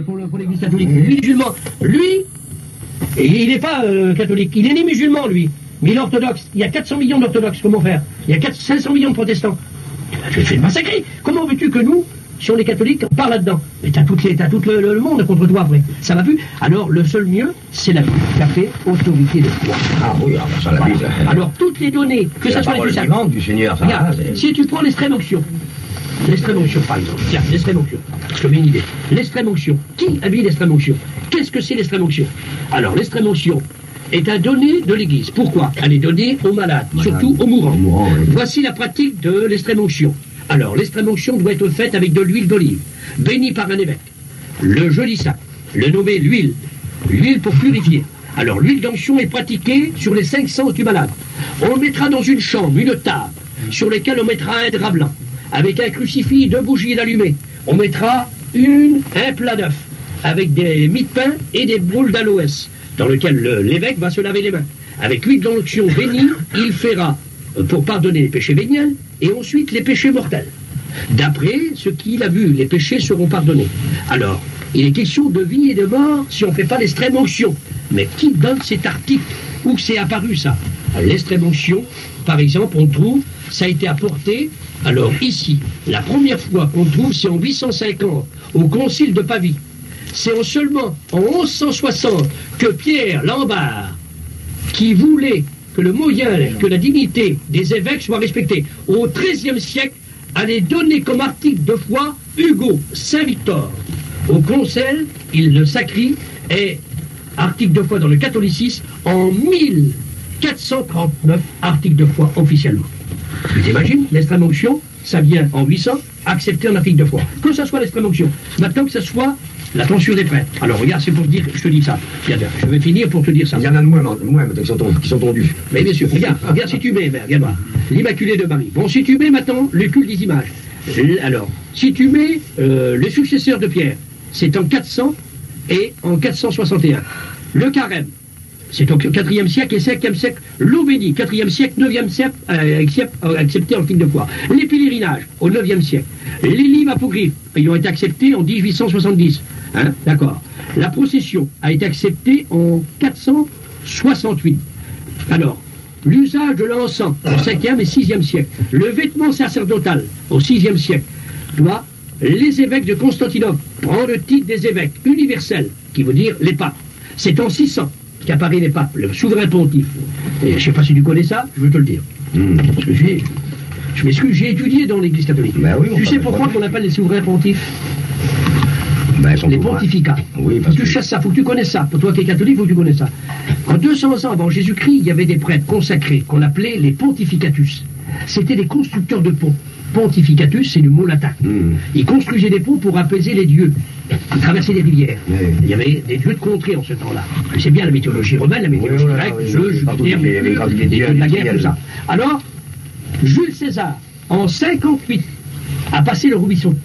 pour l'Église catholique. Lui, musulman, lui, il n'est pas catholique, il est né musulman, lui. Mais il est orthodoxe. Il y a 400 millions d'orthodoxes, comment faire? Il y a 500 millions de protestants. Tu te fais massacrer. Comment veux-tu que nous, si on est catholique, on parle là-dedans? Mais t'as tout le monde contre toi après. Ça va plus. Alors, le seul mieux, c'est la Bible. Ça fait autorité de foi. Ah oui, alors ça, la Bible. Alors, toutes les données, que ça soit les plus simples. Du Seigneur, ça. Regarde, si tu prends l'extrême onction, par exemple, tiens, l'extrême onction, je te mets une idée. L'extrême onction, qui habille l'extrême onction? Qu'est-ce que c'est l'extrême onction? Alors, l'extrême onction est un donné de l'Église. Pourquoi? Elle est donnée aux malades, surtout aux mourants. Oui. Voici la pratique de l'extrême onction. Alors, l'extrême onction doit être faite avec de l'huile d'olive, bénie par un évêque. Le joli sac, le nommé l'huile pour purifier. Alors, l'huile d'onction est pratiquée sur les 5 sens du malade. On mettra dans une chambre, une table, sur laquelle on mettra un drap blanc, avec un crucifix, 2 bougies allumées. On mettra un plat d'œuf, avec des mie de pain et des boules d'aloès, dans lequel l'évêque va se laver les mains. Avec l'huile d'onction bénie, il fera pour pardonner les péchés véniels et ensuite les péchés mortels. D'après ce qu'il a vu, les péchés seront pardonnés. Alors, il est question de vie et de mort si on ne fait pas l'extrême onction. Mais qui donne cet article? Où c'est apparu ça? L'extrême onction, par exemple, on trouve, ça a été apporté, alors ici, la première fois qu'on trouve, c'est en 850, au concile de Pavie. C'est seulement en 1160 que Pierre Lambard, qui voulait que le moyen, que la dignité des évêques soit respectée, au XIIIe siècle, allait donner comme article de foi Hugo Saint-Victor. Au concile, il le sacrie, et article de foi dans le catholicisme en 1439, article de foi officiellement. Tu t'imagines, l'extrême onction, ça vient en 800, accepté en article de foi. Que ça soit l'extrême onction. Maintenant que ça soit la tonsure des prêtres. Alors regarde, c'est pour te dire, je te dis ça. Regarde, je vais finir pour te dire ça. Il y en a de moins qui sont tondus. Mais bien sûr, regarde si tu mets, regarde voir, l'Immaculée de Marie. Bon, si tu mets maintenant le culte des images. Alors, si tu mets les successeurs de Pierre, c'est en 400 et en 461. Le carême, c'est au 4e siècle et 5e siècle. L'eau bénie, 4e siècle, 9e siècle, accepté en article de foi. Les pèlerinages, au 9e siècle. Les livres apocryphes, ils ont été acceptés en 1870. Hein, d'accord. La procession a été acceptée en 468. Alors, l'usage de l'encens au 5e et 6e siècle. Le vêtement sacerdotal au 6e siècle. Les évêques de Constantinople prennent le titre des évêques universels, qui veut dire les papes. C'est en 600 qu'apparaît les papes, le souverain pontife. Et je ne sais pas si tu connais ça, je veux te le dire. Parce que je m'excuse, j'ai étudié dans l'Église catholique. Ben oui, tu sais pourquoi on appelle les souverains pontifs? Les pontificats. Oui, faut que tu chasses ça, faut que tu connaisses ça. Pour toi qui es catholique, faut que tu connaisses ça. En 200 ans avant Jésus-Christ, il y avait des prêtres consacrés qu'on appelait les pontificatus. C'était des constructeurs de ponts. Pontificatus, c'est du mot latin. Ils construisaient des ponts pour apaiser les dieux, traverser les rivières. Il y avait des dieux de contrée en ce temps-là. C'est bien la mythologie romaine, la mythologie grecque, Jupiter, les dieux de la guerre, tout ça. Alors, Jules César, en 58, a passé le Rubicon.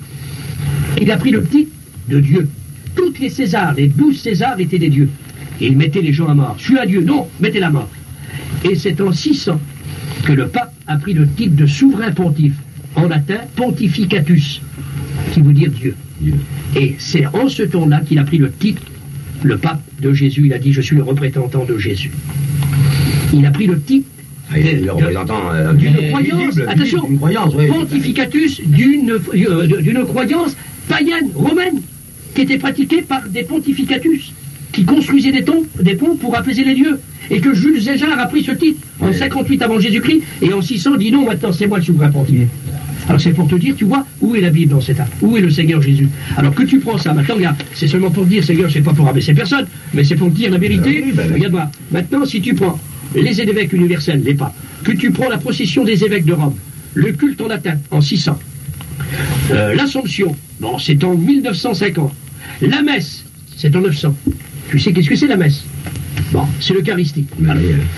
Il a pris le titre de Dieu. Toutes les Césars, les 12 Césars étaient des dieux. Et il mettait les gens à mort. Je suis un dieu, non, mettez la mort. Et c'est en 600 que le pape a pris le titre de souverain pontife. En latin, pontificatus, qui veut dire Dieu. Et c'est en ce temps-là qu'il a pris le titre, le pape de Jésus. Il a dit, je suis le représentant de Jésus. Il a pris le titre le représentant d'une croyance, attention, pontificatus d'une croyance païenne, romaine, qui était pratiquée par des pontificatus, qui construisaient des ponts pour apaiser les dieux. Et que Jules César a pris ce titre en 58 avant Jésus-Christ, et en 600 dit non, maintenant c'est moi le souverain pontife. Alors c'est pour te dire, tu vois, où est la Bible dans cet acte? Où est le Seigneur Jésus? Alors que tu prends ça, maintenant, regarde, c'est seulement pour te dire, Seigneur, c'est pas pour abaisser personne, mais c'est pour te dire la vérité. Regarde-moi, maintenant, si tu prends les évêques universels, les papes, que tu prends la procession des évêques de Rome, le culte en latin, en 600, l'Assomption, bon, c'est en 1950, la messe, c'est en 900. Tu sais qu'est-ce que c'est la messe? Bon, c'est l'Eucharistie.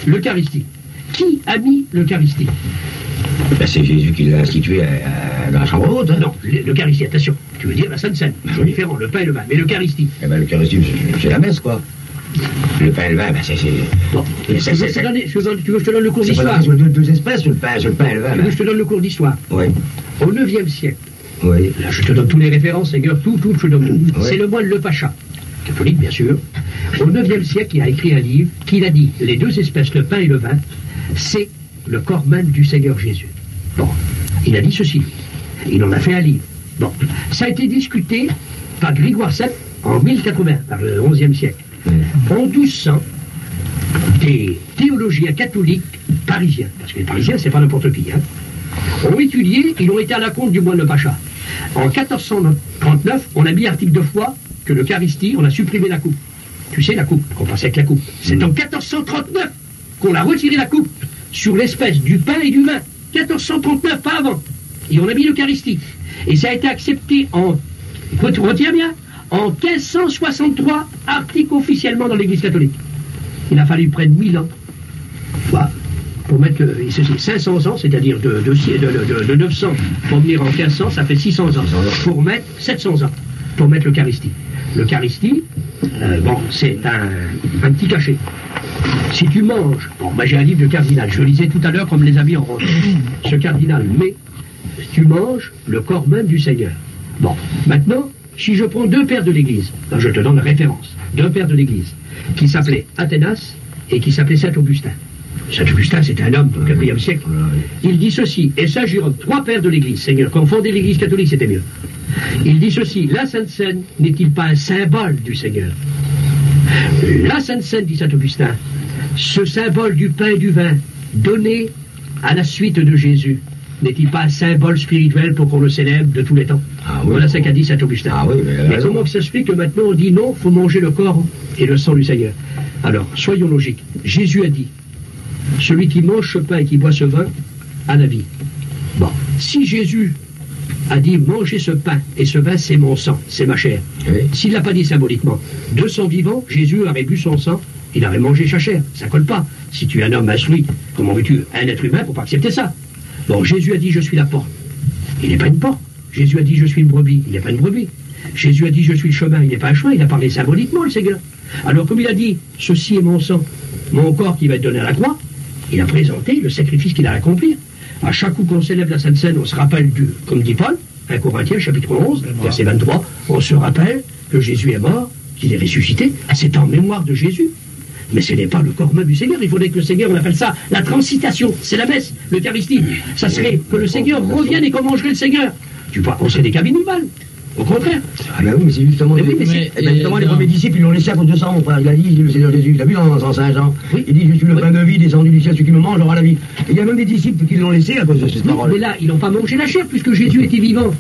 L'Eucharistie. Qui a mis l'Eucharistie? C'est Jésus qui l'a institué dans la chambre haute. Hein. Non, l'Eucharistie, attention. Tu veux dire la Sainte Seine. C'est différent, le pain et le vin. Mais l'Eucharistie. L'Eucharistie, c'est la messe, quoi. Le pain et le vin, c'est... Bon, tu veux que je te donne le cours d'histoire? C'est deux espèces, le pain et le vin. Tu veux que je te donne le cours d'histoire? Oui. Au 9e siècle, Oui. Là, je te donne toutes les références, Seigneur, tout, je donne tout. Oui. C'est le moine Le Pacha, catholique bien sûr. Au IXe siècle, il a écrit un livre qu'il a dit, les deux espèces, le pain et le vin, c'est le corps même du Seigneur Jésus. Bon, il a dit ceci. Il en a fait un livre. Bon, ça a été discuté par Grégoire VII en 1080, par le XIe siècle. En 1200, des théologiens catholiques parisiens, parce que les Parisiens, c'est pas n'importe qui, hein, ont étudié, ils ont été à la compte du moine Le Pacha. En 1439, on a mis article de foi que l'Eucharistie, on a supprimé la coupe. Tu sais, la coupe, qu'on passait avec la coupe. C'est en 1439 qu'on a retiré la coupe sur l'espèce du pain et du vin. 1439, pas avant. Et on a mis l'Eucharistie. Et ça a été accepté en, retiens bien, en 1563, article officiellement dans l'Église catholique. Il a fallu près de 1000 ans. Voilà. Pour mettre 500 ans, c'est-à-dire de 900 pour venir en 1500, ça fait 600 ans. Pour mettre 700 ans, pour mettre l'Eucharistie. L'Eucharistie, bon, c'est un petit cachet. Si tu manges, bon, moi j'ai un livre de cardinal, je lisais tout à l'heure comme les amis en rentrent, ce cardinal, mais tu manges le corps même du Seigneur. Bon, maintenant, si je prends deux pères de l'Église, je te donne la référence, deux pères de l'Église, qui s'appelaient Athénas et qui s'appelaient Saint-Augustin. Saint-Augustin, c'était un homme du IVe siècle. Il dit ceci, et Saint Jérôme, trois pères de l'Église, Seigneur, quand on fondait l'Église catholique, c'était mieux. Il dit ceci, la Sainte Seine n'est-il pas un symbole du Seigneur? La Sainte Seine, dit Saint-Augustin, ce symbole du pain et du vin, donné à la suite de Jésus, n'est-il pas un symbole spirituel pour qu'on le célèbre de tous les temps? Voilà ce qu'a dit Saint-Augustin. Mais comment ça se fait que maintenant on dit non, il faut manger le corps et le sang du Seigneur? Alors, soyons logiques. Jésus a dit, celui qui mange ce pain et qui boit ce vin a la vie. Bon, si Jésus a dit mangez ce pain et ce vin c'est mon sang, c'est ma chair. Oui. S'il ne l'a pas dit symboliquement, de sang vivant, Jésus aurait bu son sang, il aurait mangé sa chair. Ça colle pas. Si tu es un homme instruit, comment veux-tu un être humain pour pas accepter ça? Bon, Jésus a dit je suis la porte. Il n'est pas une porte. Jésus a dit je suis une brebis. Il n'est pas une brebis. Jésus a dit je suis le chemin. Il n'est pas un chemin. Il a parlé symboliquement, le Seigneur. Alors comme il a dit ceci est mon sang, mon corps qui va être donné à la croix, il a présenté le sacrifice qu'il a à accomplir. À chaque coup qu'on célèbre la Sainte Seine, on se rappelle, comme dit Paul, 1 Corinthiens, chapitre 11, verset 23, on se rappelle que Jésus est mort, qu'il est ressuscité. C'est en mémoire de Jésus. Mais ce n'est pas le corps même du Seigneur. Il faudrait que le Seigneur, on appelle ça la transitation. C'est la messe, l'Eucharistie. Ça serait que le Seigneur revienne et qu'on mangerait le Seigneur. Tu vois, on serait des cabines humaines. Au contraire. Ah ben oui, mais c'est justement, les premiers disciples, ils l'ont laissé à cause de ça, mon frère. Il a dit, le Seigneur Jésus, il a vu dans Saint Jean. Oui. Il dit, je suis le pain de vie, descendu du ciel, celui qui me mange aura la vie. Et il y a même des disciples qui l'ont laissé à cause de cette parole. Mais là, ils n'ont pas mangé la chair, puisque Jésus était vivant.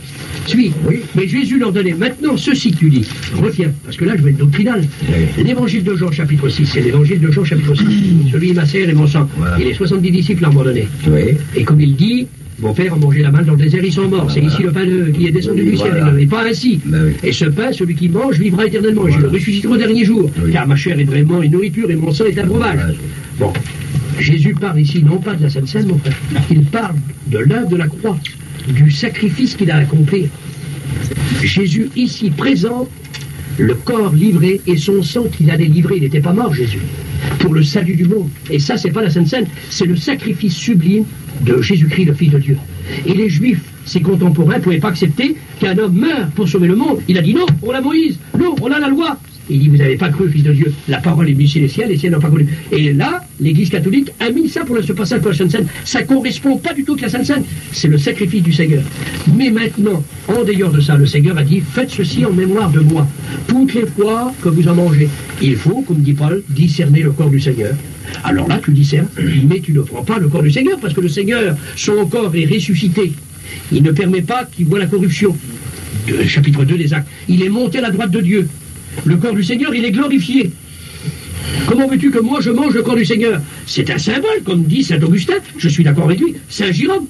Oui. Mais Jésus leur donnait. Maintenant, ceci que tu dis, retiens, parce que là, je vais être doctrinal. Oui. L'évangile de Jean, chapitre 6, c'est l'évangile de Jean, chapitre 6. Celui, ma chair et mon sang. Voilà. Et les 70 disciples l'ont abandonné. Oui. Et comme il dit, mon père a mangé la manne dans le désert, ils sont morts. C'est ici le pain qui est descendu du ciel. Et pas ainsi. Et ce pain, celui qui mange, vivra éternellement. Et je le ressusciterai au dernier jour. Car ma chair est vraiment une nourriture et mon sang est un breuvage. Bon. Jésus parle ici, non pas de la Sainte Seine, mon frère. Il parle de l'œuvre de la croix, du sacrifice qu'il a accompli. Jésus, ici, présente le corps livré et son sang qu'il allait livrer. Il n'était pas mort, Jésus, pour le salut du monde. Et ça, c'est pas la Sainte Seine, c'est le sacrifice sublime de Jésus-Christ, le Fils de Dieu. Et les Juifs, ses contemporains, ne pouvaient pas accepter qu'un homme meure pour sauver le monde. Il a dit non, on a Moïse, non, on a la loi. Il dit, vous n'avez pas cru, Fils de Dieu, la parole est venue chez les ciels n'ont pas connu. Et là, l'Église catholique a mis ça pour ce passage pour la Sainte Seine. Ça ne correspond pas du tout à la Sainte Seine. C'est le sacrifice du Seigneur. Mais maintenant, en dehors de ça, le Seigneur a dit, faites ceci en mémoire de moi. Toutes les fois que vous en mangez, il faut, comme dit Paul, discerner le corps du Seigneur. Alors là, tu discernes, mais tu ne prends pas le corps du Seigneur, parce que le Seigneur, son corps est ressuscité. Il ne permet pas qu'il voit la corruption. Chapitre 2 des Actes. Il est monté à la droite de Dieu. Le corps du Seigneur, il est glorifié. Comment veux-tu que moi je mange le corps du Seigneur? C'est un symbole, comme dit Saint Augustin, je suis d'accord avec lui, Saint Jérôme.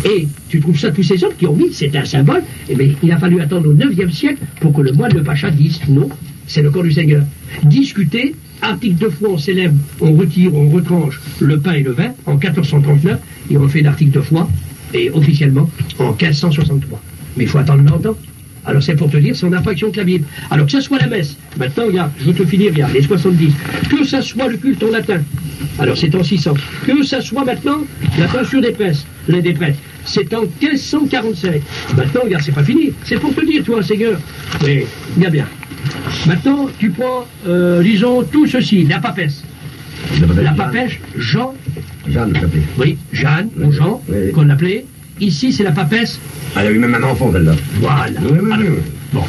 Et tu trouves ça, tous ces hommes qui ont mis, c'est un symbole, eh bien, il a fallu attendre au IXe siècle pour que le moine Le Pacha dise non, c'est le corps du Seigneur. Discuter, article de foi, on célèbre, on retire, on retranche le pain et le vin en 1439, et on fait l'article de foi, et officiellement en 1563. Mais il faut attendre longtemps. Alors c'est pour te dire, c'est en infraction que la Bible. Alors que ça soit la messe, maintenant, regarde, je veux te finir, regarde, les 70, que ça soit le culte en latin, alors c'est en 600, que ça soit maintenant la tonsure des prêtres, c'est en 1547. Maintenant, regarde, c'est pas fini. C'est pour te dire, toi, Seigneur. Mais, bien, bien. Maintenant, tu prends, disons, tout ceci, la papesse. La papesse, Jeanne, l'appelait. Oui, Jeanne, ou Jean, qu'on l'appelait. Ici, c'est la papesse. Elle a eu même un enfant, celle-là. Voilà. Alors, bon.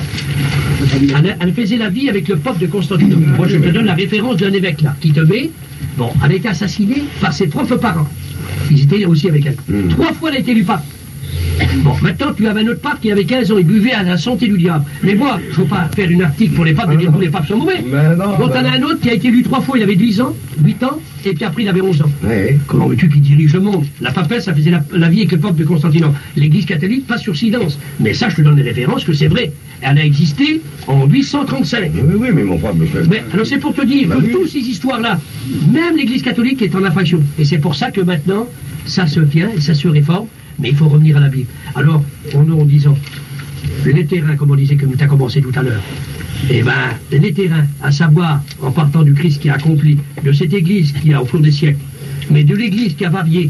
Elle faisait la vie avec le pape de Constantinople. Moi, je te donne la référence d'un évêque, là, qui te met, bon, elle a été assassinée par ses propres parents. Ils étaient aussi avec elle. 3 fois, elle a été élue pape. Bon, maintenant, tu avais un autre pape qui avait 15 ans, il buvait à la santé du diable. Mais moi, je ne veux pas faire une article pour les papes, de dire que tous les papes sont mauvais. Donc, t'en as un autre qui a été élu 3 fois, il avait 10 ans, 8 ans, et puis après, il avait 11 ans. Comment veux-tu qu'il dirige le monde? La papesse, ça faisait la vie avec le pape de Constantinople. L'Église catholique passe sur silence. Mais ça, je te donne des références que c'est vrai. Elle a existé en 835. Oui, mais mon frère, mais alors, c'est pour te dire que toutes ces histoires-là, même l'Église catholique est en infraction. Et c'est pour ça que maintenant, ça se tient et ça se réforme. Mais il faut revenir à la Bible. Alors, en disant, les terrains, comme on disait, comme tu as commencé tout à l'heure, eh bien, les terrains, à savoir, en partant du Christ qui a accompli, de cette Église qui a au cours des siècles, mais de l'Église qui a varié,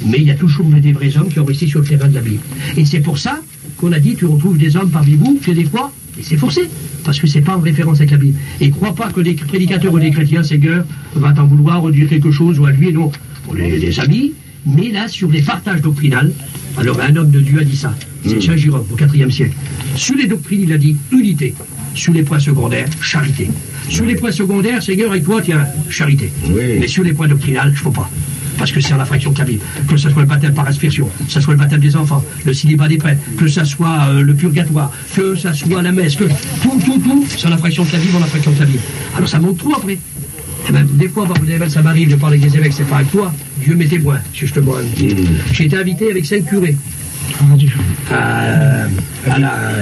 mais il y a toujours des vrais hommes qui ont resté sur le terrain de la Bible. Et c'est pour ça qu'on a dit, tu retrouves des hommes parmi vous, que des fois, et c'est forcé, parce que c'est pas en référence avec la Bible. Et crois pas que les prédicateurs ou les chrétiens, Seigneur, va t'en vouloir ou dire quelque chose, ou à lui, non. On est des amis. Mais là, sur les partages doctrinales, alors un homme de Dieu a dit ça, c'est Saint Jérôme, au IVe siècle. Sur les doctrines, il a dit unité. Sur les points secondaires, charité. Sur les points secondaires, Seigneur, avec toi, tiens, charité. Mais sur les points doctrinales, je ne peux pas. Parce que c'est en infraction de la Bible. Que ce soit le baptême par aspersion, que ce soit le baptême des enfants, le célibat des prêtres, que ce soit le purgatoire, que ce soit la messe, que tout, c'est en infraction de la Bible, en infraction de la Bible. Alors ça monte trop après. Eh ben, des fois, ça m'arrive de parler avec des évêques, c'est pas avec toi. Dieu m'est témoin, justement. J'ai été invité avec 5 curés.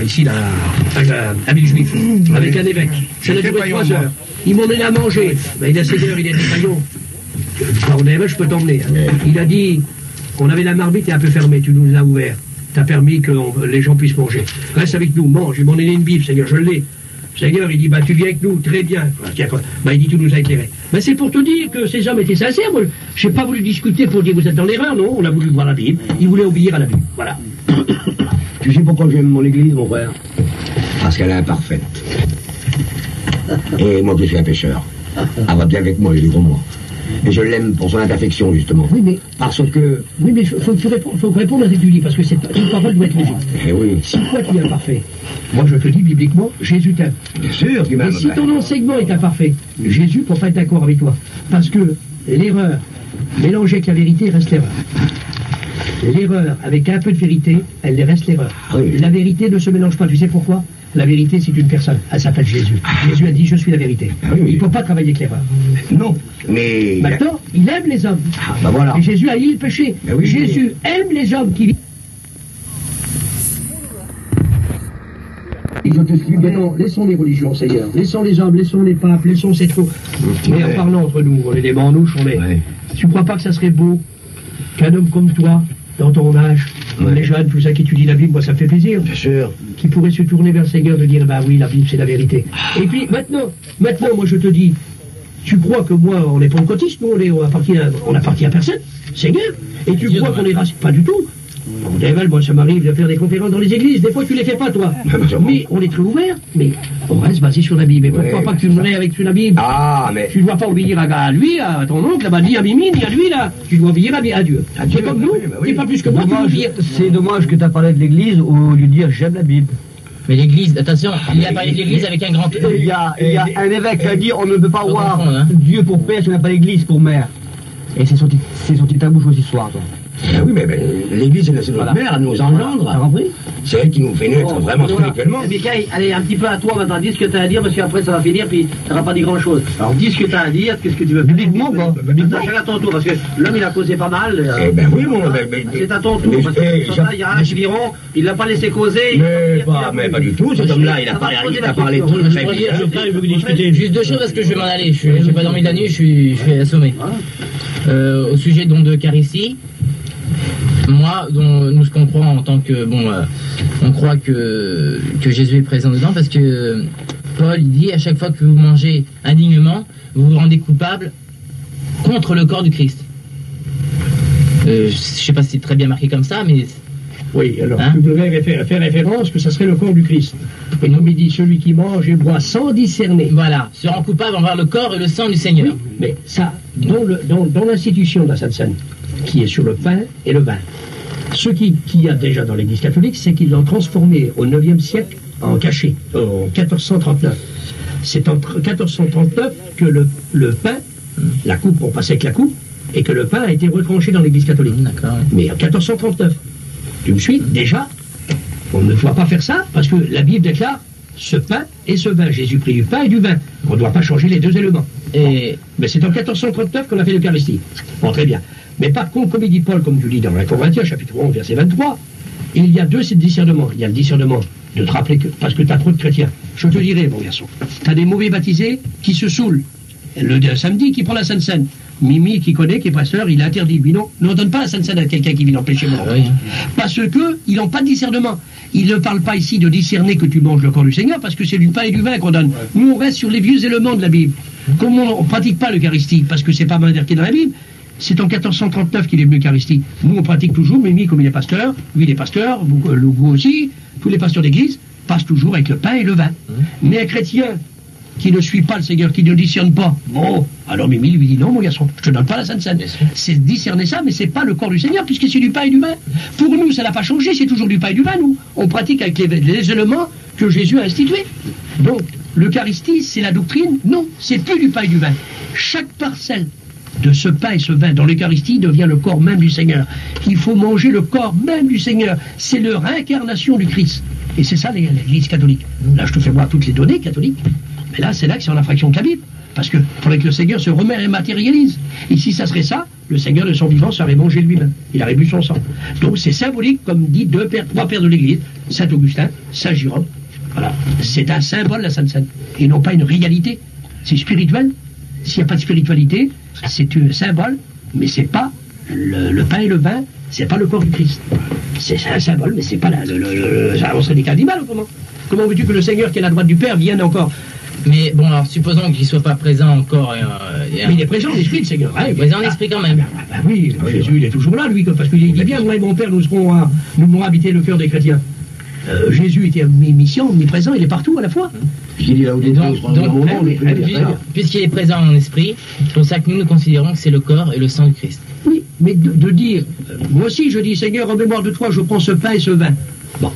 Ici, à Villejuif, avec un évêque. Ça a duré 3 heures. Ils m'ont donné à manger. Ben, il a 16 heures, il a dit, Paillon, on est évêque, je peux t'emmener. Il a dit, on avait la marmite et un peu fermée, tu nous l'as ouvert. Tu as permis que les gens puissent manger. Reste avec nous, mange. Ils m'ont donné une Bible, Seigneur, je l'ai. Seigneur, il dit, bah, tu viens avec nous, très bien. Bah, il dit, tu nous as éclairés. Bah, c'est pour te dire que ces hommes étaient sincères. Moi, je n'ai pas voulu discuter pour dire, vous êtes dans l'erreur, non. On a voulu voir la Bible. Ils voulaient obéir à la Bible. Voilà. Tu sais pourquoi j'aime mon église, mon frère? Parce qu'elle est imparfaite. Et moi, je suis un pécheur. Elle va bien avec moi, je dis pour moi. Et je l'aime pour son imperfection, justement. Oui, mais... Parce que... Oui, mais il faut répondre à ce que tu dis, parce que cette parole doit être logique. Eh oui. Si toi, tu es imparfait, moi, je te dis bibliquement, Jésus t'aime. Bien sûr qu'il m'aime. Et si ton enseignement est imparfait, Jésus ne peut pas être d'accord avec toi. Parce que l'erreur mélangée avec la vérité reste l'erreur. L'erreur avec un peu de vérité, elle reste l'erreur. Oui. La vérité ne se mélange pas. Tu sais pourquoi? La vérité, c'est une personne. Elle s'appelle Jésus. Jésus a dit, je suis la vérité. Oui. Il ne peut pas travailler avec l'erreur. Non, mais... Maintenant, il aime les hommes. Bah voilà. Et Jésus a haï le péché. Oui, Jésus aime les hommes qui vivent. Je te suis, mais non, laissons les religions, Seigneur. Laissons les hommes, laissons les papes, laissons c'est trop. Mais en parlant entre nous, on est des manouches, on est... Ouais. Tu crois pas que ça serait beau qu'un homme comme toi, dans ton âge, les jeunes, tout ça, qui étudie la Bible, moi ça me fait plaisir. Bien sûr. Qui pourrait se tourner vers le Seigneur, de dire, bah oui, la Bible c'est la vérité. Et puis maintenant, moi je te dis, tu crois que moi, on n'est pas pentecôtiste, nous on appartient à personne, Seigneur. Et tu crois qu'on est raciste? Pas du tout. Moi, ça m'arrive de faire des conférences dans les églises. Des fois, tu les fais pas, toi. Mais on est très ouvert. Mais on reste basé sur la Bible. Et pourquoi pas que tu me lèves avec sur la Bible? Ah, mais... Tu ne dois pas obéir à lui, à ton oncle, là-bas, ni à Mimi, ni à lui, là. Tu dois obéir à Dieu. C'est comme nous. Tu pas plus que moi, tu dois obéir. C'est dommage que tu as parlé de l'église au lieu de dire j'aime la Bible. Mais l'église, attention, il a parlé de l'église avec un grand E. Il y a un évêque qui a dit on ne peut pas voir hein. Dieu pour père si on n'a pas l'église pour mère. Et c'est sorti de ta bouche aussi ce soir, toi. Ah oui, mais l'église, c'est notre mère, elle nous engendre. T'as compris? C'est elle qui nous fait naître vraiment spirituellement. Michael, allez, un petit peu à toi maintenant, dis ce que tu as à dire, parce qu'après ça va finir, puis tu n'auras pas dit grand chose. Alors dis ce que tu as à dire, qu'est-ce que tu veux. Bibliquement, quoi. Chacun à ton tour, parce que l'homme il a causé pas mal. Eh ben oui, mon... C'est à ton tour, parce que il y a un qui diront, il l'a pas laissé causer. Mais pas du tout, cet homme-là, il a parlé très bien. Je veux discuter. Juste 2 choses parce que je vais m'en aller. J'ai pas dormi de la nuit, je suis assommé. Au sujet donc de Caristie. Moi, nous ce qu'on croit en tant que on croit que Jésus est présent dedans parce que Paul il dit à chaque fois que vous mangez indignement, vous vous rendez coupable contre le corps du Christ. Je sais pas si c'est très bien marqué comme ça, mais Oui, alors Hein? tu devrais faire référence que ça serait le corps du Christ. Et nous dit celui qui mange et boit sans discerner. Voilà, se rend coupable envers le corps et le sang du Seigneur. Oui, mais ça, dans l'institution de la Sainte Seine, qui est sur le pain et le vin, ce qu'il y a déjà dans l'Église catholique, c'est qu'ils l'ont transformé au IXe siècle en cachet, en 1439. C'est en 1439 que le pain, la coupe, on passait avec la coupe, et que le pain a été retranché dans l'Église catholique. D'accord. Mais en 1439. Tu me suis? Déjà, on ne doit pas faire ça, parce que la Bible déclare ce pain et ce vin. Jésus prit du pain et du vin. On ne doit pas changer les deux éléments. Et Mais c'est en 1439 qu'on a fait l'Eucharistie. Bon, très bien. Mais par contre, comme il dit Paul, comme tu dis dans 1 Corinthiens, chapitre 11, verset 23, il y a deux discernements. Il y a le discernement de te rappeler que, parce que tu as trop de chrétiens. Je te dirai, mon garçon, tu as des mauvais baptisés qui se saoulent. Le samedi, qui prend la Sainte Seine. Mimi, qui connaît, qui est pasteur, il a interdit. Lui, non, ne donne pas la Sainte Seine à quelqu'un qui vit dans le péché mort. oui. Parce que ils n'ont pas de discernement. Il ne parle pas ici de discerner que tu manges le corps du Seigneur, parce que c'est du pain et du vin qu'on donne. Nous, on reste sur les vieux éléments de la Bible. Comme on ne pratique pas l'Eucharistie, parce que c'est pas marqué dans la Bible, c'est en 1439 qu'il est venu l'Eucharistie. Nous, on pratique toujours, Mimi, comme il est pasteur, lui, il est pasteur, vous aussi, tous les pasteurs d'église, passent toujours avec le pain et le vin. Mais un chrétien qui ne suit pas le Seigneur, qui ne discerne pas, bon, alors Mimi lui dit non, mon garçon, je te donne pas la Sainte Seine. C'est discerner ça, mais c'est pas le corps du Seigneur, puisque c'est du pain et du vin. Pour nous, ça n'a pas changé, c'est toujours du pain et du vin, nous. On pratique avec les éléments que Jésus a institués. Donc, l'Eucharistie, c'est la doctrine? Non, c'est plus du pain et du vin. Chaque parcelle de ce pain et ce vin dans l'Eucharistie devient le corps même du Seigneur. Il faut manger le corps même du Seigneur. C'est leur incarnation du Christ. Et c'est ça l'Église catholique. Là, je te fais voir toutes les données catholiques. Mais là, c'est là que c'est en infraction de la Bible. Parce que faudrait que le Seigneur se remet et matérialise. Et si ça serait ça, le Seigneur de son vivant serait mangé lui-même. Il aurait bu son sang. Donc c'est symbolique, comme dit trois pères de l'Église, Saint Augustin, Saint Jérôme. Voilà. C'est un symbole, la Sainte Seine. Et non pas une réalité. C'est spirituel. S'il n'y a pas de spiritualité, c'est un symbole, mais c'est pas le pain et le vin, c'est pas le corps du Christ. C'est un symbole, mais c'est pas on serait des cannibales autrement. Comment veux-tu que le Seigneur qui est à la droite du Père vienne encore? Mais bon, alors supposons qu'il ne soit pas présent encore. Mais il est présent en esprit, le Seigneur. Il est présent en esprit quand même. Oui, Jésus, il est toujours là, lui, parce qu'il dit bien, moi et mon Père, nous pourrons habiter le cœur des chrétiens. Jésus était omniscient, omniprésent, il est partout à la fois. Il est là où il est Donc, puisqu'il est présent en esprit, c'est pour ça que nous considérons que c'est le corps et le sang du Christ. Oui, mais de dire, moi aussi je dis, Seigneur, en mémoire de toi, je prends ce pain et ce vin. Bon.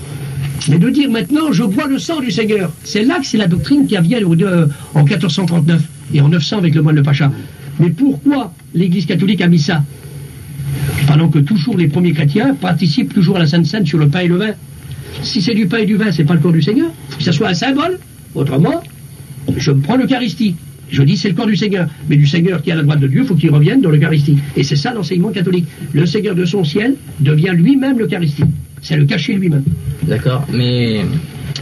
Mais de dire maintenant, je bois le sang du Seigneur, c'est là que c'est la doctrine qui vient en 1439 et en 900 avec le moine de Pacha. Mais pourquoi l'Église catholique a mis ça? Pendant que toujours les premiers chrétiens participent toujours à la Sainte Seine sur le pain et le vin. Si c'est du pain et du vin, c'est pas le corps du Seigneur. Il faut que ça soit un symbole. Autrement, je me prends l'Eucharistie. Je dis c'est le corps du Seigneur. Mais du Seigneur qui est à la droite de Dieu, il faut qu'il revienne dans l'Eucharistie. Et c'est ça l'enseignement catholique. Le Seigneur de son ciel devient lui-même l'Eucharistie. C'est le cacher lui-même. D'accord, mais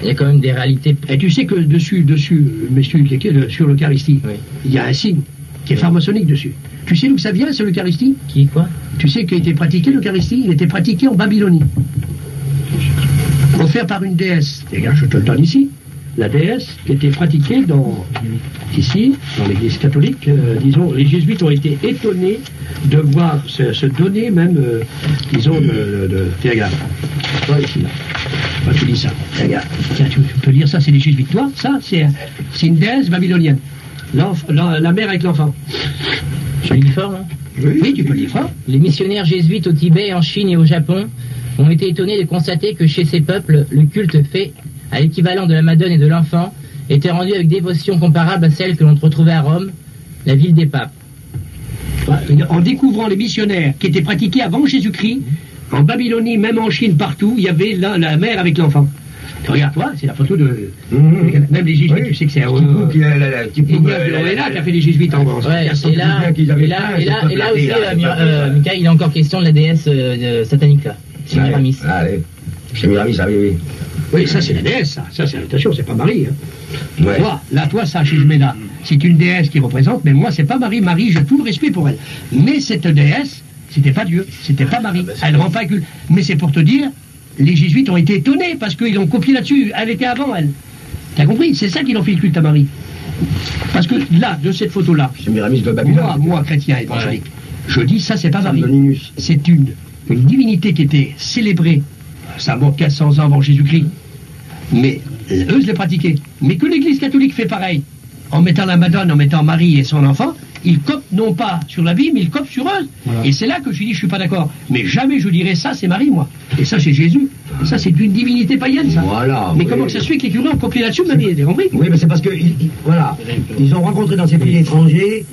il y a quand même des réalités. Et tu sais que sur l'Eucharistie, Oui. il y a un signe qui est pharmaçonnique dessus. Tu sais d'où ça vient, c'est l'Eucharistie? Qui, quoi? Tu sais qu'a été pratiqué l'Eucharistie? Il était pratiqué en Babylonie. Offert par une déesse. Regarde, je te le donne ici. La déesse qui était pratiquée ici, dans l'Église catholique, disons, les jésuites ont été étonnés de voir se donner même, disons, tiens, regarde. Toi, ici, là. Toi, tu lis ça. Tiens, regarde. Tiens, tu peux lire ça, c'est les jésuites. Toi, ça, c'est une déesse babylonienne. La mère avec l'enfant. Je lis fort, hein? Oui, tu peux lire fort. Les missionnaires jésuites au Tibet, en Chine et au Japon ont été étonnés de constater que chez ces peuples, le culte fait à l'équivalent de la Madone et de l'enfant était rendu avec dévotion comparable à celle que l'on retrouvait à Rome, la ville des papes. En découvrant les missionnaires qui étaient pratiqués avant Jésus-Christ, en Babylonie, même en Chine, partout, il y avait la mère avec l'enfant. Regarde, toi, c'est la photo de... Même les jésuites, tu sais que c'est... Ignace qui a fait les jésuites en France. Ouais, et là aussi, Michael, il est encore question de la déesse satanique, là. C'est Miramis. C'est Miramis, ah oui. Oui, ça c'est la déesse, ça. Ça c'est attention, c'est pas Marie. Hein. Ouais. Toi, ça, chez Jumeda, c'est une déesse qui représente, mais moi, c'est pas Marie. Marie, j'ai tout le respect pour elle. Mais cette déesse, c'était pas Dieu, c'était pas Marie. Elle rend pas culte. Mais c'est pour te dire, les jésuites ont été étonnés parce qu'ils ont copié là-dessus. Elle était avant, elle. T'as compris? C'est ça qu'ils ont fait le culte à Marie. Parce que là, de cette photo-là, C'est Miramis de Babylone. moi, chrétien évangélique, je dis ça, c'est pas Marie. Antoninus. C'est une divinité qui était célébrée ça monte 1500 ans avant Jésus-Christ. Mais eux, je l'ai pratiqué. Mais que l'Église catholique fait pareil, en mettant la Madone, en mettant Marie et son enfant, ils copent non pas sur la Bible, mais ils copent sur eux. Voilà. Et c'est là que je dis, je suis pas d'accord. Mais jamais je dirais ça, c'est Marie, moi. Et ça, c'est Jésus. Ça, c'est une divinité païenne, ça. Voilà. Mais comment ça se fait que les curés ont copié là-dessus, vous avez compris? Oui, mais c'est parce que, voilà, ils ont rencontré dans ces pays étrangers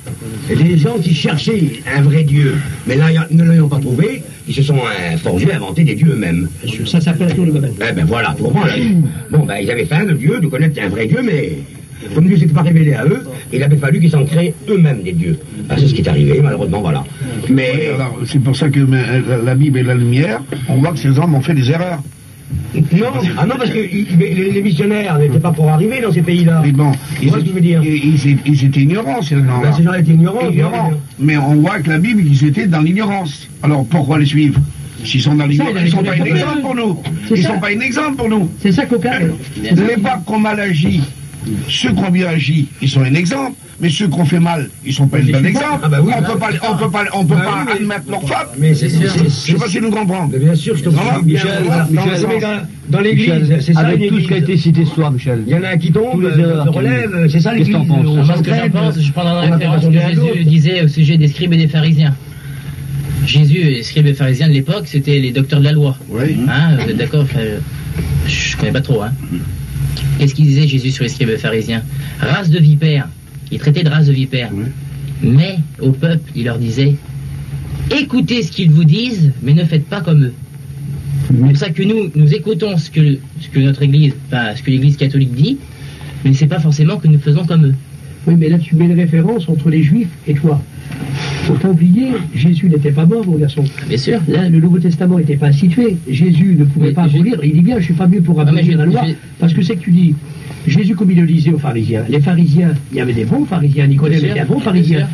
des gens qui cherchaient un vrai Dieu. Mais là, ils ne l'ont pas trouvé. Ils se sont forgés, inventés des dieux eux-mêmes. Ça s'appelle la tour de Babel. Eh ben voilà, pour moi, là, bon, ben, ils avaient faim de Dieu, de connaître un vrai Dieu, mais comme Dieu ne s'était pas révélé à eux, il avait fallu qu'ils s'en créent eux-mêmes des dieux. Ah, c'est ce qui est arrivé, malheureusement, voilà. Mais oui, alors, c'est pour ça que la Bible est la lumière, on voit que ces hommes ont fait des erreurs. Non, parce que les missionnaires n'étaient pas pour arriver dans ces pays-là. Mais bon, ils étaient ignorants, ces gens-là. Ben, ces gens-là étaient ignorants. Mais on voit que la Bible, ils étaient dans l'ignorance. Alors pourquoi les suivre? S'ils sont dans l'ignorance, ils ne sont pas un exemple pour nous. Ils ne sont pas un exemple pour nous. C'est ça qu'aucun... Ce n'est pas qu'on mal agit. Ceux qui ont bien agi, ils sont un exemple. Mais ceux qui ont fait mal, ils sont pas un bon exemple. Ah bah oui, on peut pas admettre leur faute. Mais c'est sûr. Je sais pas si nous comprenons. Bien sûr, je te comprends. Michel, dans l'église, c'est ça. Avec tout ce qui a été cité ce soir, Michel. Il y en a un qui tombe, se relève, c'est ça l'église. Qu'est-ce que t'en penses? Moi, ce que j'en pense, je prends la référence que Jésus disait au sujet des scribes et des pharisiens. Jésus et les scribes et pharisiens de l'époque, c'était les docteurs de la loi. Oui. Hein, vous êtes d'accord? Enfin, je connais pas trop, hein. Qu'est-ce qu'il disait Jésus sur les scribes et pharisiens? Race de vipères. Il traitait de race de vipères. Oui. Mais au peuple, il leur disait, écoutez ce qu'ils vous disent, mais ne faites pas comme eux. C'est pour ça que nous écoutons ce que notre Église, enfin, ce que l'Église catholique dit, mais c'est pas forcément que nous faisons comme eux. Oui, mais là, tu mets une référence entre les Juifs et toi. Faut pas oublier, Jésus n'était pas mort, mon garçon. Bien sûr. Là, le Nouveau Testament n'était pas institué. Jésus ne pouvait pas abolir. Il dit bien, je suis pas venu pour abolir la loi. Parce que c'est que tu dis, Jésus, comme il le disait aux pharisiens, les pharisiens, il y avait des bons pharisiens, Nicodème était un bon pharisien.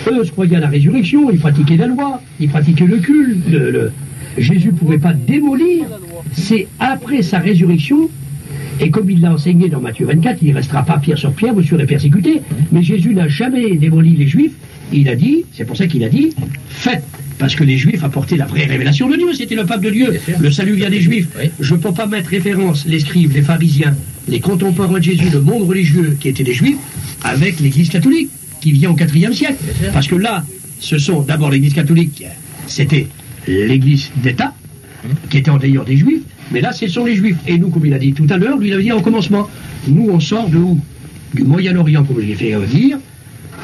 Eux se croyaient à la résurrection, ils pratiquaient la loi, ils pratiquaient le culte. Jésus ne pouvait pas démolir. C'est après sa résurrection. Et comme il l'a enseigné dans Matthieu 24, il ne restera pas pierre sur pierre, vous serez persécutés. Mais Jésus n'a jamais démoli les Juifs. Il a dit, c'est pour ça qu'il a dit, faites. Parce que les Juifs apportaient la vraie révélation de Dieu, c'était le peuple de Dieu. Le salut vient des Juifs. Oui. Je ne peux pas mettre référence les scribes, les pharisiens, les contemporains de Jésus, le monde religieux qui étaient des Juifs, avec l'Église catholique, qui vient au IVe siècle. Parce que là, ce sont d'abord l'Église catholique, c'était l'Église d'État, qui était en d'ailleurs des Juifs. Mais là, ce sont les Juifs. Et nous, comme il a dit tout à l'heure, lui, il avait dit en commencement, nous, on sort de où? Du Moyen-Orient, comme je l'ai fait dire,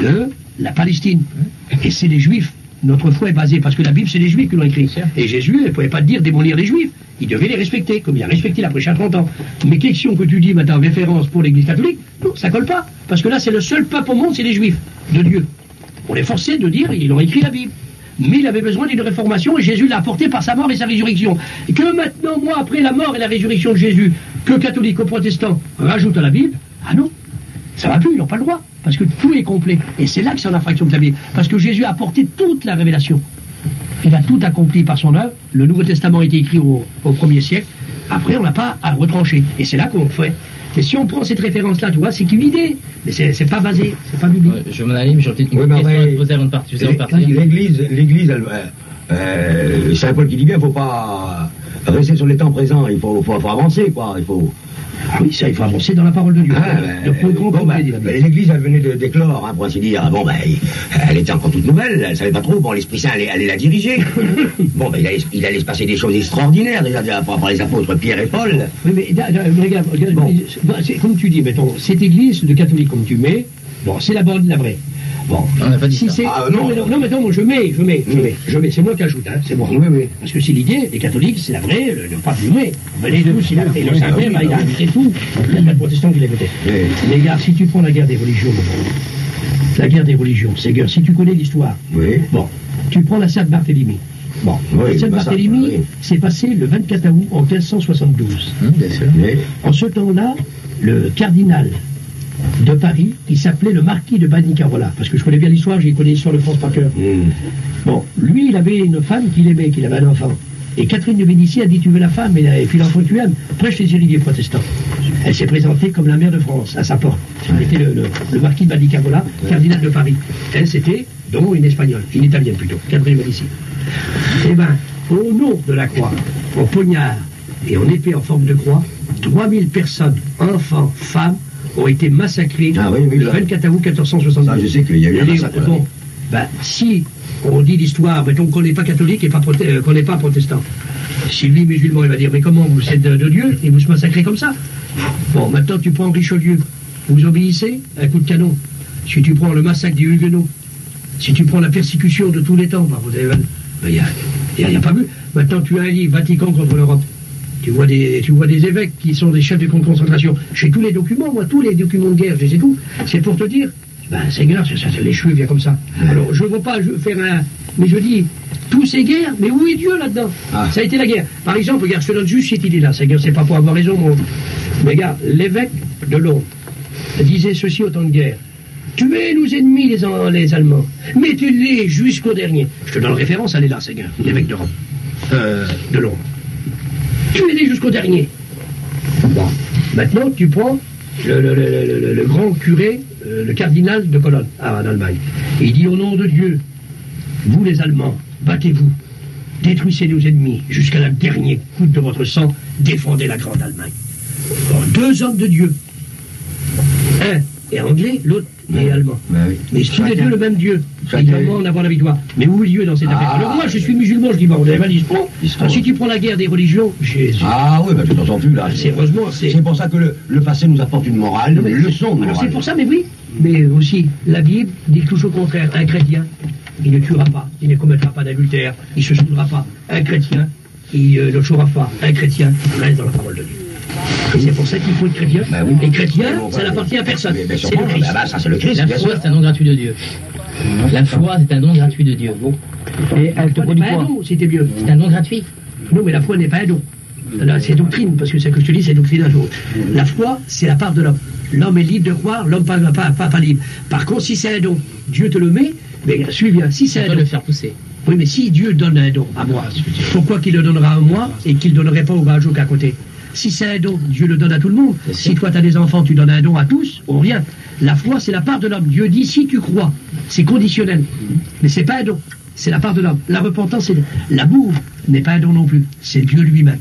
de la Palestine. Et c'est les Juifs. Notre foi est basée, parce que la Bible, c'est les Juifs qui l'ont écrit. Et Jésus ne pouvait pas dire démolir les Juifs. Il devait les respecter, comme il a respecté la prêche à 30 ans. Mais question que tu dis maintenant, référence pour l'Église catholique, non, ça colle pas. Parce que là, c'est le seul peuple au monde, c'est les Juifs, de Dieu. On est forcé de dire, ils ont écrit la Bible. Mais il avait besoin d'une réformation et Jésus l'a apporté par sa mort et sa résurrection. Et que maintenant, moi, après la mort et la résurrection de Jésus, que catholiques ou protestants rajoutent à la Bible, ah non, ça va plus, ils n'ont pas le droit. Parce que tout est complet. Et c'est là que c'est en infraction de la Bible. Parce que Jésus a apporté toute la révélation. Il a tout accompli par son œuvre. Le Nouveau Testament a été écrit au 1er siècle. Après, on n'a pas à retrancher. Et c'est là qu'on fait. Et si on prend cette référence-là, tu vois, c'est qu'une idée. Mais c'est pas basé, c'est pas biblique. Je m'en allais, mais j'ai peut-être une question à te poser avant de partir. L'Église, Saint Paul qui dit bien, il ne faut pas rester sur les temps présents, il faut avancer, quoi. Il faut... Ah oui, ça, il faut avancer dans la parole de Dieu. L'Église, elle venait d'éclore, hein, pour ainsi dire. Bon, elle était encore toute nouvelle, elle ne savait pas trop. Bon, l'Esprit Saint allait la diriger. Bon, il allait se passer des choses extraordinaires, déjà par les apôtres Pierre et Paul. Oui, mais regarde, bon. Comme tu dis, mettons, cette Église de catholique, comme tu mets, bon, c'est la bonne, la vraie. Bon, on n'a pas dit ça. Non, mais non, je mets. C'est moi qui ajoute, hein, c'est moi. Oui. Parce que c'est l'idée, les catholiques, c'est la vraie, le pape du vrai. Venez de tous, il a fait le Saint-Père, il a ajouté tout. Il y a pas de protestants qui l'écoutaient. Les gars, si tu prends la guerre des religions, Ségueur, si tu connais l'histoire, bon, tu prends la Sainte-Barthélemy. Bon, Sainte-Barthélemy, c'est passé le 24 août en 1572. Bien sûr. En ce temps-là, le cardinal de Paris, qui s'appelait le marquis de Banicarola, parce que je connais bien l'histoire, j'ai connu l'histoire de France par cœur. Bon, lui, il avait une femme qu'il aimait, qu'il avait un enfant. Et Catherine de Médicis a dit, tu veux la femme, et puis l'enfant tu aimes, prêche les oliviers protestants. Elle s'est présentée comme la mère de France, à sa porte. C'était le marquis de Banicarola, cardinal de Paris. Elle, c'était, donc, une espagnole, une italienne plutôt, Catherine de Médicis. Eh bien, au nom de la croix, au poignard, et en épée en forme de croix, 3000 personnes, enfants, femmes, ont été massacrées le 24 août 1472. Ça, je sais qu'il y a eu un massacre. Bon, si on dit l'histoire, mettons qu'on n'est pas catholique et qu'on n'est pas protestant, si lui, musulman, il va dire, mais comment vous êtes de Dieu et vous se massacrez comme ça? Bon, maintenant tu prends Richelieu, vous obéissez à un coup de canon. Si tu prends le massacre des Huguenots, si tu prends la persécution de tous les temps, il n'y a pas vu. Maintenant tu as un livre, Vatican contre l'Europe. Tu vois des évêques qui sont des chefs de camp de concentration. J'ai tous les documents, moi, tous les documents de guerre, je les ai tous. C'est pour te dire, Seigneur, c'est les cheveux, bien comme ça. Alors, je ne veux pas faire un... Mais je dis, tous ces guerres, mais où est Dieu là-dedans? Ça a été la guerre. Par exemple, regarde, je te donne juste cette idée-là, Seigneur, c'est pas pour avoir raison, mais regarde, l'évêque de Londres disait ceci au temps de guerre. Tuez nos ennemis, les Allemands. Mettez-les jusqu'au dernier. Je te donne référence, elle est là, Seigneur, l'évêque de Rome. De Londres. Tuez-les jusqu'au dernier. Bon. Maintenant, tu prends le grand curé, le cardinal de Cologne, en Allemagne. Et il dit au nom de Dieu, vous les Allemands, battez-vous, détruisez nos ennemis jusqu'à la dernière goutte de votre sang, défendez la grande Allemagne. Bon, 2 hommes de Dieu. Un est anglais, l'autre est allemand. Mais tous les deux le même Dieu. Ils demandent d'avoir la victoire. Mais où est Dieu dans cette affaire? Alors moi, je suis musulman, je dis, bon, vous avez mal dit, si tu prends la guerre des religions, Jésus. Ah oui, je t'en sens plus là. C'est pour ça que le passé nous apporte une morale, une leçon de morale. Alors c'est pour ça, mais oui. Mais aussi, la Bible dit tout au contraire. Un chrétien, il ne tuera pas, il ne commettra pas d'adultère, il ne se saoulera pas. Un chrétien, il ne tuera pas. Un chrétien reste dans la parole de Dieu. Et c'est pour ça qu'il faut être chrétien. Et chrétien, ça n'appartient à personne. C'est le Christ. Ça, c'est le Christ. La foi, c'est un don gratuit de Dieu. La foi, c'est un don gratuit de Dieu. Et elle te produit quoi? C'était mieux. C'est un don gratuit. Non, mais la foi n'est pas un don. Là, c'est doctrine, parce que ce que je te dis, c'est doctrine un jour. La foi, c'est la part de l'homme. L'homme est libre de croire, l'homme pas libre. Par contre, si c'est un don, Dieu te le met, mais suis bien. Si c'est un don, le faire pousser. Oui, mais si Dieu donne un don à moi, pourquoi qu'il le donnera à moi et qu'il ne donnerait pas au Bajouk à côté? Si c'est un don, Dieu le donne à tout le monde. Si toi tu as des enfants, tu donnes un don à tous, on revient. La foi, c'est la part de l'homme. Dieu dit si tu crois, c'est conditionnel. Mais c'est pas un don, c'est la part de l'homme. La repentance, c'est l'amour n'est pas un don non plus. C'est Dieu lui-même.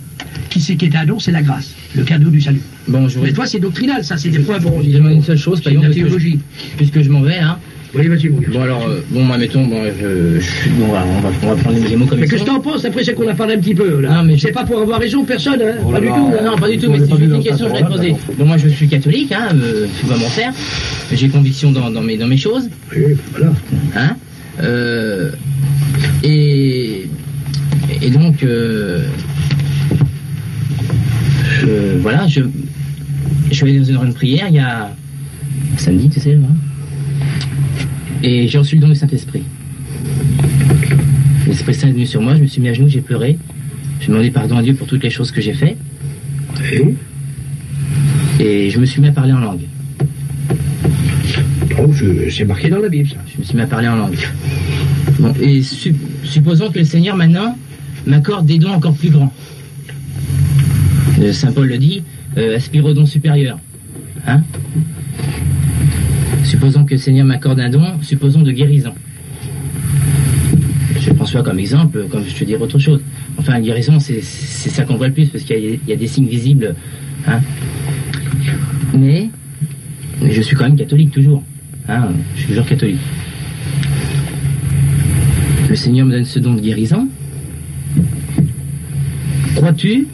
Qui c'est qui est un don? C'est la grâce, le cadeau du salut. Bon, mais toi, c'est doctrinal, ça, c'est des points. Bon, je demande une seule chose, par exemple, puisque je m'en vais, hein. Oui, vas-y, mon gars. Bon, alors, mettons, on va prendre les mots comme ça. Mais qu'est-ce que t'en penses après c'est qu'on a parlé un petit peu, là? Non, mais c'est pas pour avoir raison, personne, hein? Pas du tout. Non, pas du tout, mais c'est juste une question que je voudrais poser. Bon, moi, je suis catholique, hein, tout va m'en faire. J'ai conviction dans mes choses. Oui, voilà. Hein? Et donc, voilà, je suis allé dans une grande prière il y a samedi, tu sais, hein? Et j'ai reçu le don du Saint-Esprit. L'Esprit Saint est venu sur moi, je me suis mis à genoux, j'ai pleuré. J'ai demandé pardon à Dieu pour toutes les choses que j'ai faites. Et je me suis mis à parler en langue. Oh, c'est marqué dans la Bible, ça. Je me suis mis à parler en langue. Bon, et supposons que le Seigneur, maintenant, m'accorde des dons encore plus grands. Saint Paul le dit, aspire au don supérieur. Hein? Supposons que le Seigneur m'accorde un don, supposons de guérison. Je prends ça comme exemple, comme je te dirais autre chose. Enfin, la guérison, c'est ça qu'on voit le plus, parce qu'il y a des signes visibles. Hein. Mais je suis quand même catholique, toujours. Hein, je suis toujours catholique. Le Seigneur me donne ce don de guérison. Crois-tu?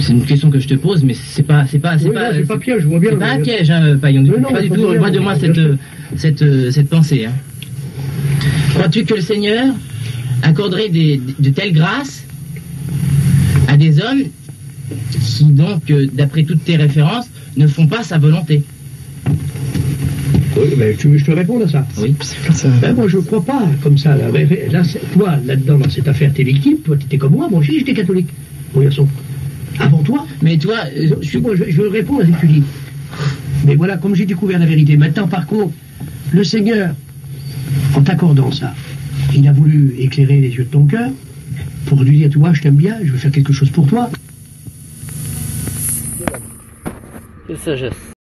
C'est une question que je te pose, mais c'est pas piège, je vois bien. C'est pas un piège, hein, Paillon. Pas du tout. Loin de moi cette pensée. Hein. Crois-tu que le Seigneur accorderait de telles grâces à des hommes qui, donc, d'après toutes tes références, ne font pas sa volonté? Oui, mais tu veux que je te réponde à ça? Oui. Moi, je ne crois pas comme ça. Là, toi, là-dedans, dans cette affaire, t'es victime. Toi, t'étais comme moi aussi, j'étais catholique. Mon garçon. Avant toi. Mais toi, je veux répondre à ce que tu dis. Mais voilà, comme j'ai découvert la vérité. Maintenant, par contre, le Seigneur, en t'accordant ça, il a voulu éclairer les yeux de ton cœur pour lui dire, tu vois, je t'aime bien, je veux faire quelque chose pour toi. Quelle sagesse.